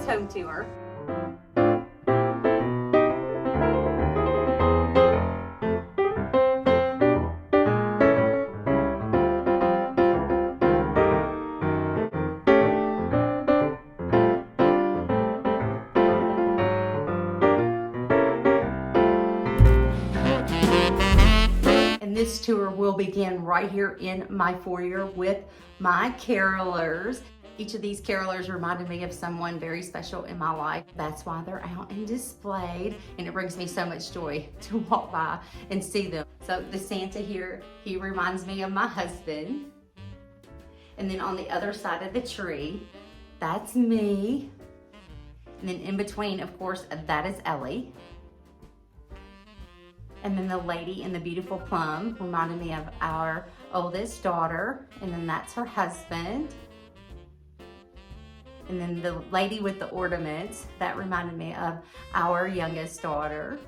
home tour. And this tour will begin right here in my foyer with my carolers. Each of these carolers reminded me of someone very special in my life. That's why they're out and displayed, and it brings me so much joy to walk by and see them. So the Santa here, he reminds me of my husband. And then on the other side of the tree, that's me. And then in between, of course, that is Ellie. And then the lady in the beautiful plum reminded me of our oldest daughter. And then that's her husband. And then the lady with the ornaments, that reminded me of our youngest daughter.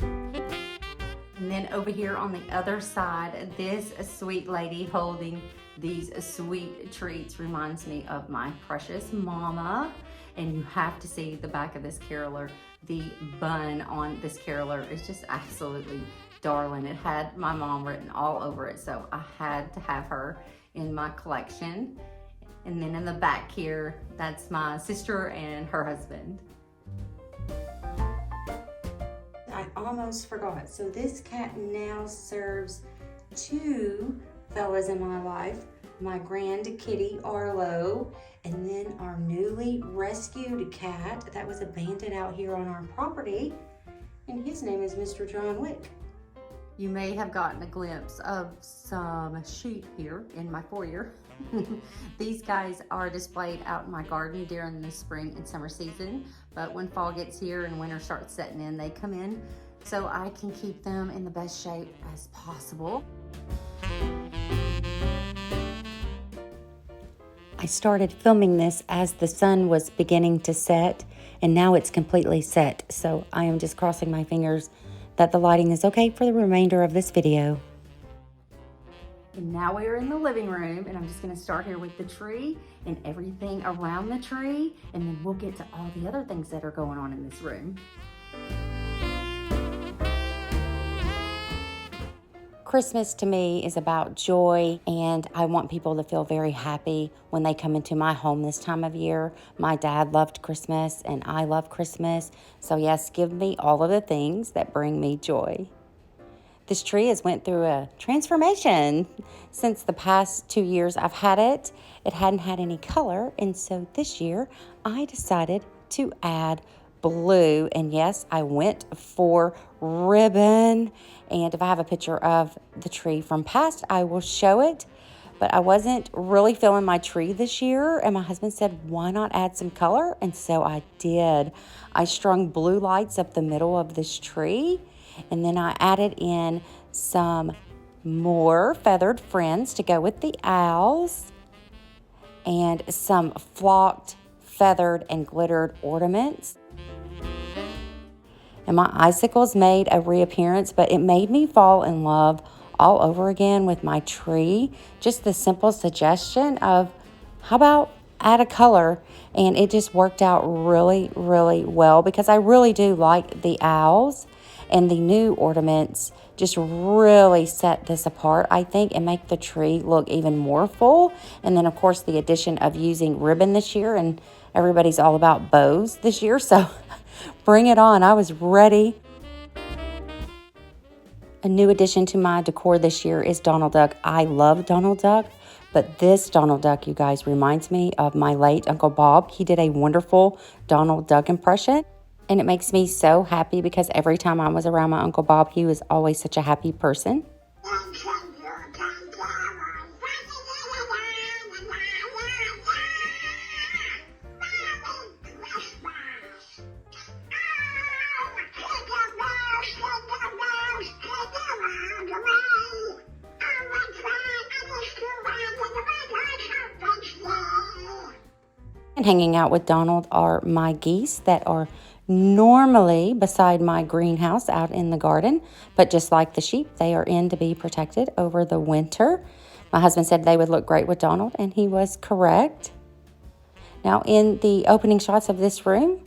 And then over here on the other side, this sweet lady holding these sweet treats reminds me of my precious mama. And you have to see the back of this caroler. The bun on this caroler is just absolutely darling. It had my mom written all over it, so I had to have her in my collection. And then in the back here, that's my sister and her husband. I almost forgot. So this cat now serves two fellas in my life. My grand kitty, Arlo, and then our newly rescued cat that was abandoned out here on our property, and his name is Mr. John Wick. You may have gotten a glimpse of some sheep here in my foyer. These guys are displayed out in my garden during the spring and summer season, but when fall gets here and winter starts setting in, they come in so I can keep them in the best shape as possible. I started filming this as the sun was beginning to set, and now it's completely set. So I am just crossing my fingers that the lighting is okay for the remainder of this video. And now we're in the living room, and I'm just gonna start here with the tree and everything around the tree, and then we'll get to all the other things that are going on in this room. Christmas to me is about joy, and I want people to feel very happy when they come into my home this time of year. My dad loved Christmas, and I love Christmas. So yes, give me all of the things that bring me joy. This tree has went through a transformation since the past 2 years I've had it. It hadn't had any color, and so this year I decided to add blue. And yes, I went for ribbon. And if I have a picture of the tree from past, I will show it. But I wasn't really feeling my tree this year. And my husband said, why not add some color? And so I did. I strung blue lights up the middle of this tree. And then I added in some more feathered friends to go with the owls. And some flocked, feathered, and glittered ornaments. And my icicles made a reappearance, but it made me fall in love all over again with my tree. Just the simple suggestion of, how about add a color? And it just worked out really, really well, because I really do like the owls, and the new ornaments just really set this apart, I think, and make the tree look even more full. And then, of course, the addition of using ribbon this year, and everybody's all about bows this year, so bring it on. I was ready. A new addition to my decor this year is Donald Duck. I love Donald Duck, but this Donald Duck, you guys, reminds me of my late Uncle Bob. He did a wonderful Donald Duck impression, and it makes me so happy because every time I was around my Uncle Bob, he was always such a happy person. And hanging out with Donald are my geese that are normally beside my greenhouse out in the garden, but just like the sheep, they are in to be protected over the winter. My husband said they would look great with Donald, and he was correct. Now, in the opening shots of this room,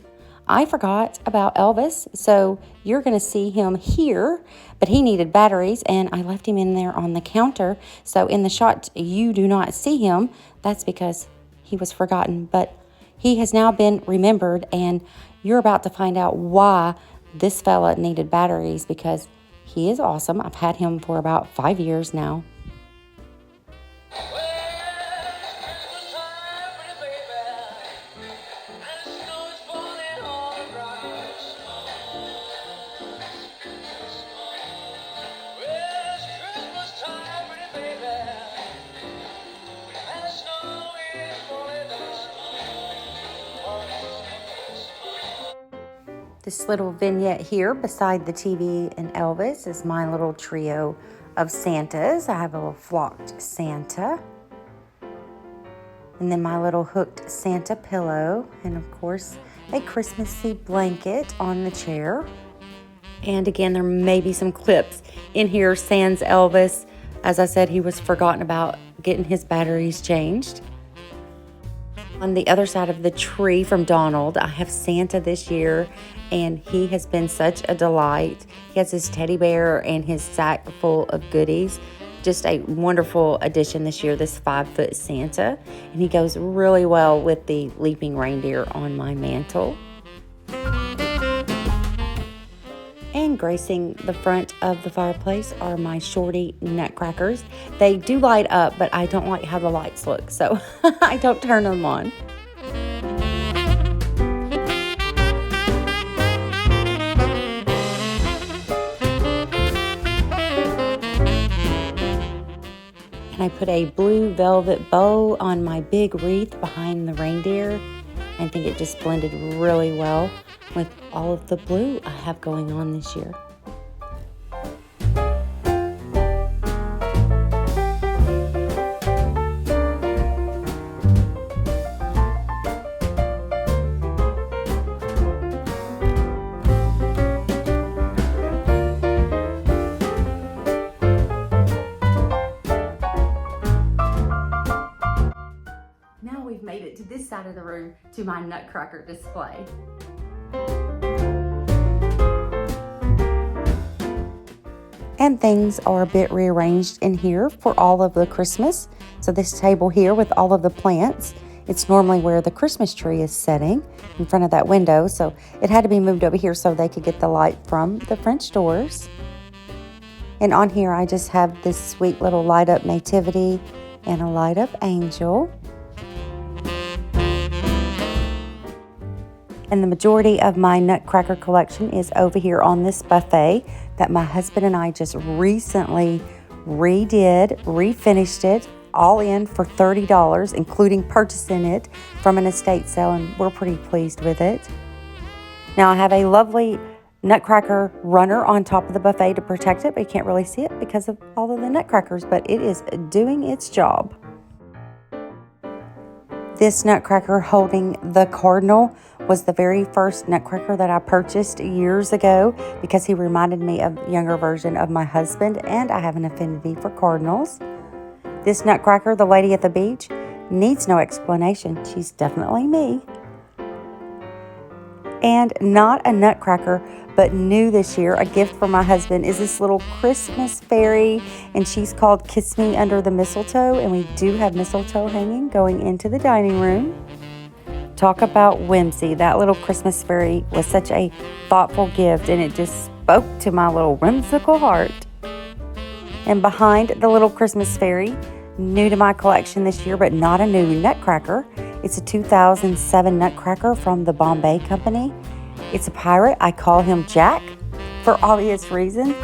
I forgot about Elvis, so you're going to see him here, but he needed batteries, and I left him in there on the counter. So in the shot, you do not see him. That's because he was forgotten, but he has now been remembered, and you're about to find out why this fella needed batteries, because he is awesome. I've had him for about 5 years now. This little vignette here beside the TV and Elvis is my little trio of Santas. I have a little flocked Santa, and then my little hooked Santa pillow, and of course a Christmassy blanket on the chair. And again, there may be some clips in here sans Elvis. As I said, he was forgotten about getting his batteries changed. On the other side of the tree from Donald, I have Santa this year, and he has been such a delight. He has his teddy bear and his sack full of goodies. Just a wonderful addition this year, this 5-foot Santa. And he goes really well with the leaping reindeer on my mantle. And gracing the front of the fireplace are my shorty nutcrackers. They do light up, but I don't like how the lights look, so I don't turn them on. And I put a blue velvet bow on my big wreath behind the reindeer. I think it just blended really well with all of the blue I have going on this year. Now we've made it to this side of the room, to my nutcracker display. And things are a bit rearranged in here for all of the Christmas. So this table here with all of the plants, it's normally where the Christmas tree is setting in front of that window. So it had to be moved over here so they could get the light from the French doors. And on here I just have this sweet little light up nativity and a light up angel. And the majority of my nutcracker collection is over here on this buffet that my husband and I just recently refinished it, all in for $30, including purchasing it from an estate sale, and we're pretty pleased with it. Now I have a lovely nutcracker runner on top of the buffet to protect it, but you can't really see it because of all of the nutcrackers, but it is doing its job. This nutcracker holding the cardinal was the very first nutcracker that I purchased years ago because he reminded me of a younger version of my husband, and I have an affinity for cardinals. This nutcracker, the lady at the beach, needs no explanation. She's definitely me. And not a nutcracker, but new this year, a gift from my husband, is this little Christmas fairy, and she's called Kiss Me Under the Mistletoe, and we do have mistletoe hanging going into the dining room. Talk about whimsy. That little Christmas fairy was such a thoughtful gift, and it just spoke to my little whimsical heart. And behind the little Christmas fairy, new to my collection this year, but not a new nutcracker, it's a 2007 nutcracker from the Bombay Company. It's a pirate. I call him Jack for obvious reasons.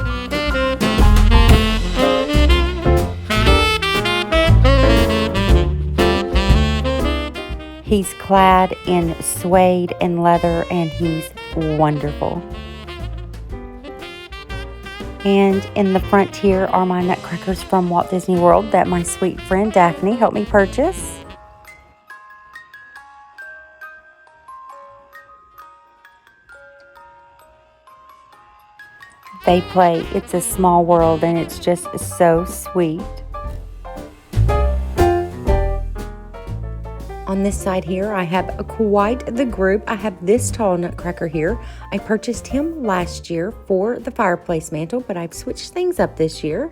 He's clad in suede and leather, and he's wonderful. And in the front here are my nutcrackers from Walt Disney World that my sweet friend Daphne helped me purchase. They play It's a Small World, and it's just so sweet. On this side here, I have quite the group. I have this tall nutcracker here. I purchased him last year for the fireplace mantle, but I've switched things up this year.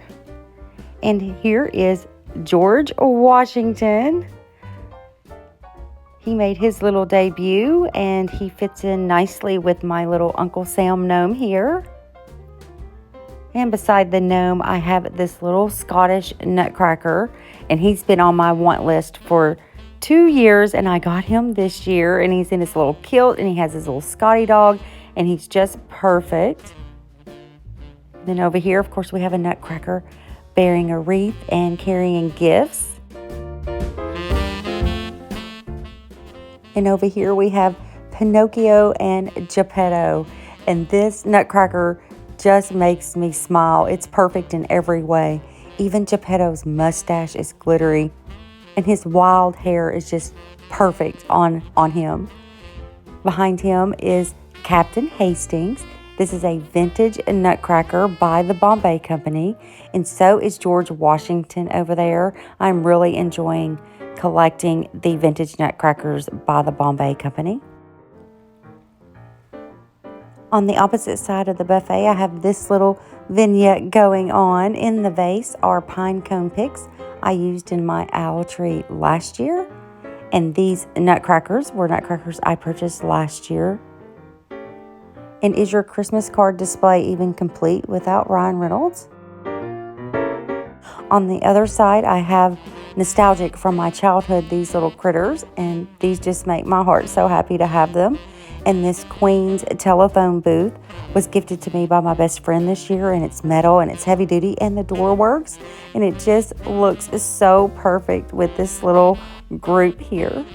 And here is George Washington. He made his little debut, and he fits in nicely with my little Uncle Sam gnome here. And beside the gnome, I have this little Scottish nutcracker, and he's been on my want list for 2 years, and I got him this year, and he's in his little kilt, and he has his little Scotty dog, and he's just perfect. Then over here, of course, we have a nutcracker bearing a wreath and carrying gifts. And over here we have Pinocchio and Geppetto, and this nutcracker just makes me smile. It's perfect in every way. Even Geppetto's mustache is glittery, and his wild hair is just perfect on him. Behind him is Captain Hastings. This is a vintage nutcracker by the Bombay Company, and so is George Washington over there. I'm really enjoying collecting the vintage nutcrackers by the Bombay Company. On the opposite side of the buffet, I have this little vignette going on. In the vase are pine cone picks I used in my owl tree last year. And these nutcrackers were nutcrackers I purchased last year. And is your Christmas card display even complete without Ryan Reynolds? On the other side, I have nostalgic from my childhood, these little critters. And these just make my heart so happy to have them. And this Queen's telephone booth was gifted to me by my best friend this year, and it's metal and it's heavy duty and the door works, and it just looks so perfect with this little group here.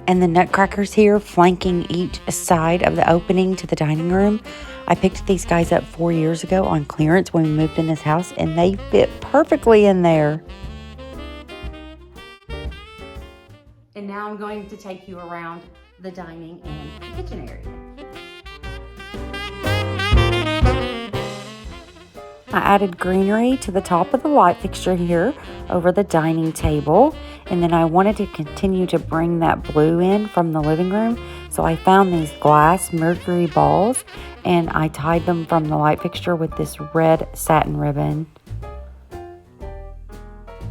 And the nutcrackers here flanking each side of the opening to the dining room. I picked these guys up 4 years ago on clearance when we moved in this house, and they fit perfectly in there. And now I'm going to take you around the dining and kitchen area. I added greenery to the top of the light fixture here over the dining table, and then I wanted to continue to bring that blue in from the living room, so I found these glass mercury balls and I tied them from the light fixture with this red satin ribbon.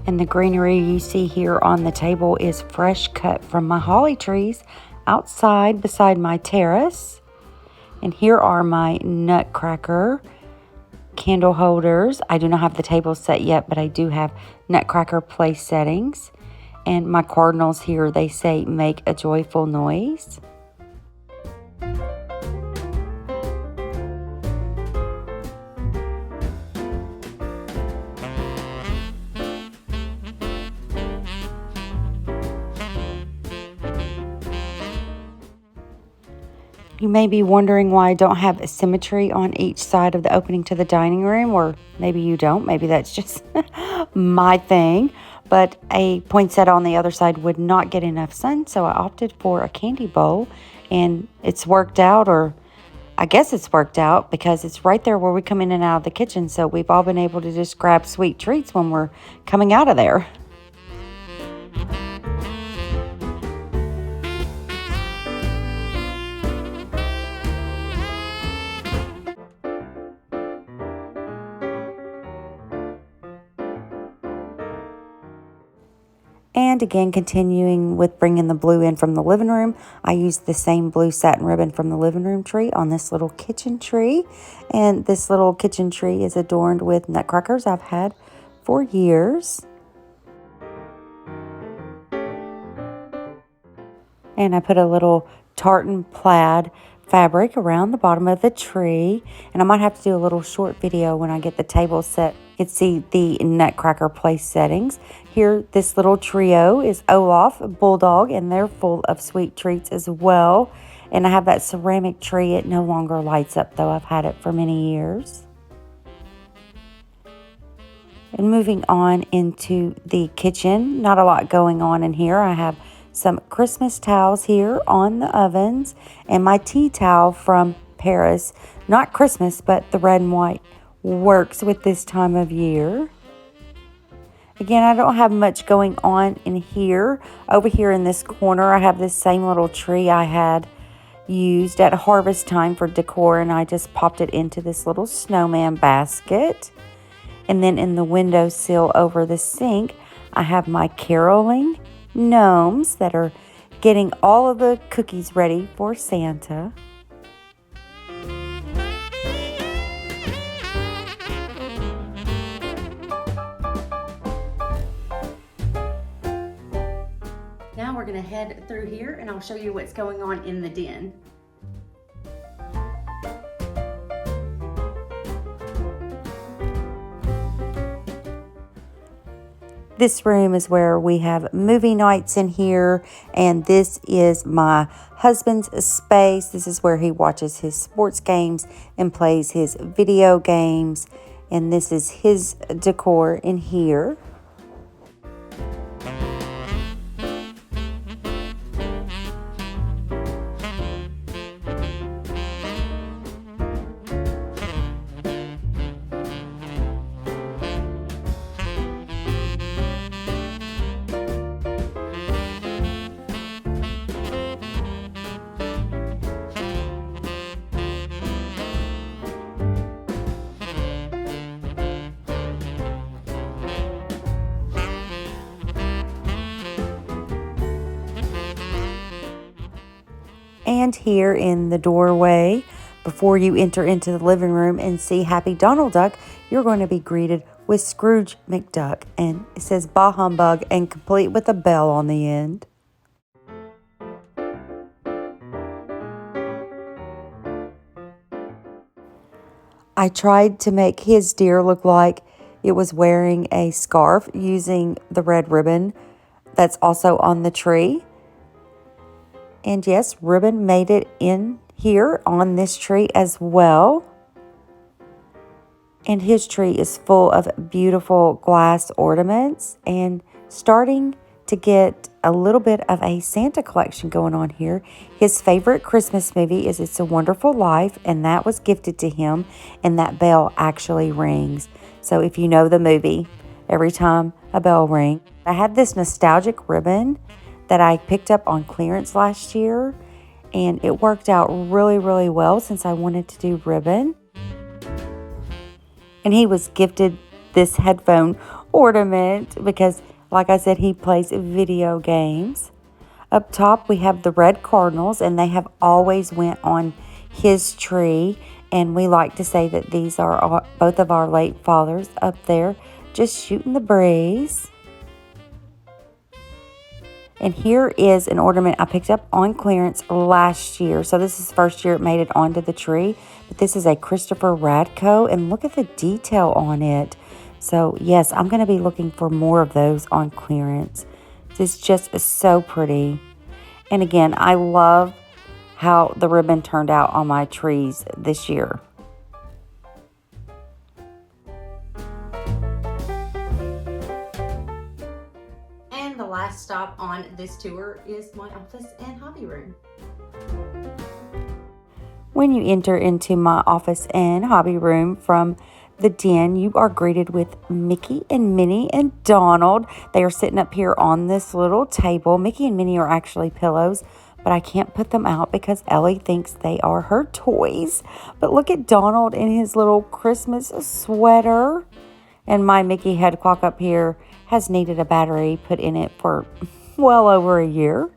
And the greenery you see here on the table is fresh cut from my holly trees outside beside my terrace. And here are my nutcracker candle holders. I do not have the table set yet, but I do have nutcracker place settings. And my cardinals here, they say make a joyful noise. You may be wondering why I don't have a symmetry on each side of the opening to the dining room, or maybe you don't. Maybe that's just my thing. But a poinsettia on the other side would not get enough sun, so I opted for a candy bowl, and it's worked out, or I guess it's worked out because it's right there where we come in and out of the kitchen, so we've all been able to just grab sweet treats when we're coming out of there. And again, continuing with bringing the blue in from the living room, I used the same blue satin ribbon from the living room tree on this little kitchen tree. And this little kitchen tree is adorned with nutcrackers I've had for years. And I put a little tartan plaid fabric around the bottom of the tree. And I might have to do a little short video when I get the table set. You can see the nutcracker place settings. Here, this little trio is Olaf, Bulldog, and they're full of sweet treats as well. And I have that ceramic tree. It no longer lights up, though. I've had it for many years. And moving on into the kitchen, not a lot going on in here. I have some Christmas towels here on the ovens and my tea towel from Paris not Christmas, but the red and white works with this time of year. Again, I don't have much going on in here. Over here in this corner, I have this same little tree I had used at harvest time for decor, and I just popped it into this little snowman basket. And then in the windowsill over the sink, I have my caroling gnomes that are getting all of the cookies ready for Santa. Now we're going to head through here and I'll show you what's going on in the den. This room is where we have movie nights in here, and this is my husband's space. This is where he watches his sports games and plays his video games, and this is his decor in here. And here in the doorway, before you enter into the living room and see Happy Donald Duck, you're going to be greeted with Scrooge McDuck. And it says Bah Humbug and complete with a bell on the end. I tried to make his deer look like it was wearing a scarf using the red ribbon that's also on the tree. And yes, ribbon made it in here on this tree as well. And his tree is full of beautiful glass ornaments and starting to get a little bit of a Santa collection going on here. His favorite Christmas movie is It's a Wonderful Life, and that was gifted to him, and that bell actually rings. So if you know the movie, every time a bell rings. I had this nostalgic ribbon that I picked up on clearance last year, and it worked out really, really well since I wanted to do ribbon. And he was gifted this headphone ornament because, like I said, he plays video games. Up top, we have the red cardinals, and they have always went on his tree. And we like to say that these are both of our late fathers up there just shooting the breeze. And here is an ornament I picked up on clearance last year. So this is the first year it made it onto the tree. But this is a Christopher Radko, and look at the detail on it. So yes, I'm going to be looking for more of those on clearance. It's just so pretty. And again, I love how the ribbon turned out on my trees this year. The last stop on this tour is my office and hobby room. When you enter into my office and hobby room from the den, you are greeted with Mickey and Minnie and Donald. They are sitting up here on this little table. Mickey and Minnie are actually pillows, but I can't put them out because Ellie thinks they are her toys. But look at Donald in his little Christmas sweater. And my Mickey head clock up here has needed a battery put in it for well over a year.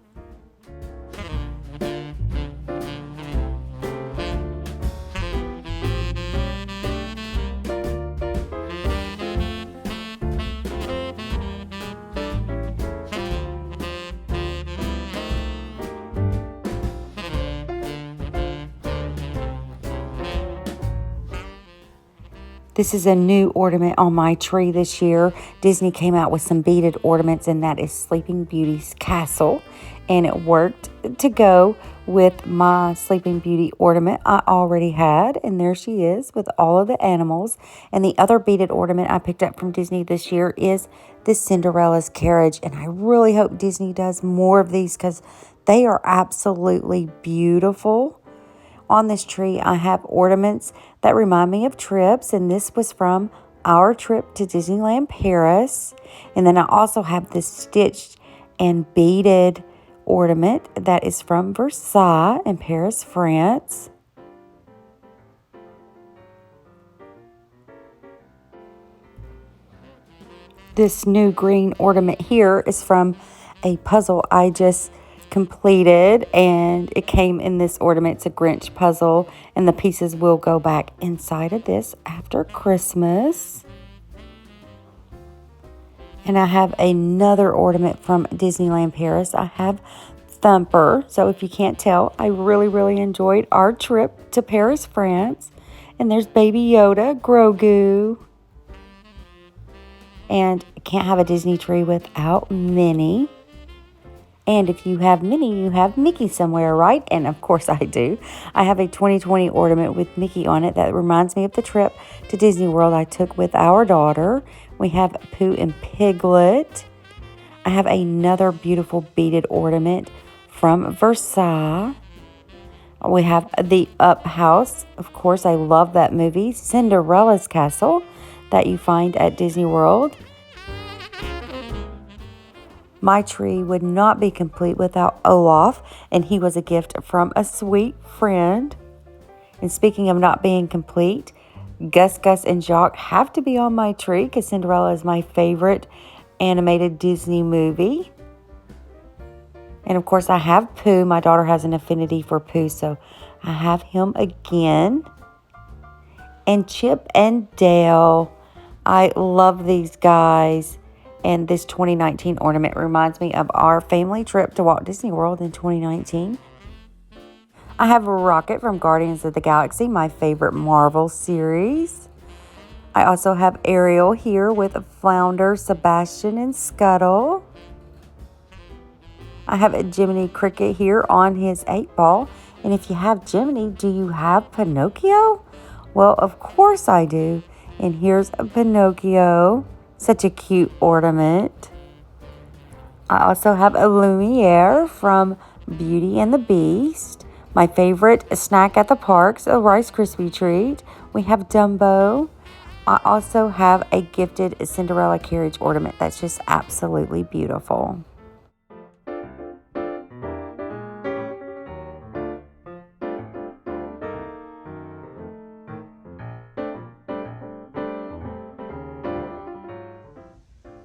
This is a new ornament on my tree this year. Disney came out with some beaded ornaments, and that is Sleeping Beauty's castle. And it worked to go with my Sleeping Beauty ornament I already had. And there she is with all of the animals. And the other beaded ornament I picked up from Disney this year is this Cinderella's carriage. And I really hope Disney does more of these because they are absolutely beautiful. On this tree, I have ornaments that remind me of trips, and this was from our trip to Disneyland Paris. And then I also have this stitched and beaded ornament that is from Versailles in Paris, France. This new green ornament here is from a puzzle I just completed, and it came in this ornament. It's a Grinch puzzle, and the pieces will go back inside of this after Christmas. And I have another ornament from Disneyland Paris. I have Thumper. So if you can't tell, I really enjoyed our trip to Paris, France. And there's Baby Yoda, Grogu. And can't have a Disney tree without Minnie. And if you have Minnie, you have Mickey somewhere, right? And of course I do. I have a 2020 ornament with Mickey on it that reminds me of the trip to Disney World I took with our daughter. We have Pooh and Piglet. I have another beautiful beaded ornament from Versailles. We have the Up House. Of course, I love that movie. Cinderella's Castle that you find at Disney World. My tree would not be complete without Olaf, and he was a gift from a sweet friend. And speaking of not being complete, Gus, and Jacques have to be on my tree because Cinderella is my favorite animated Disney movie. And of course, I have Pooh. My daughter has an affinity for Pooh, so I have him again. And Chip and Dale. I love these guys. And this 2019 ornament reminds me of our family trip to Walt Disney World in 2019. I have a Rocket from Guardians of the Galaxy, my favorite Marvel series. I also have Ariel here with Flounder, Sebastian, and Scuttle. I have a Jiminy Cricket here on his 8-ball. And if you have Jiminy, do you have Pinocchio? Well, of course I do. And here's a Pinocchio. Such a cute ornament. I also have a Lumiere from Beauty and the Beast. My favorite snack at the parks, a Rice Krispie treat. We have Dumbo. I also have a gifted Cinderella carriage ornament that's just absolutely beautiful.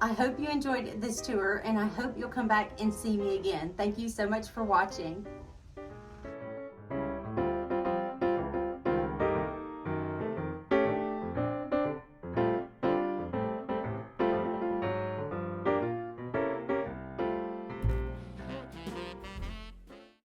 I hope you enjoyed this tour, and I hope you'll come back and see me again. Thank you so much for watching.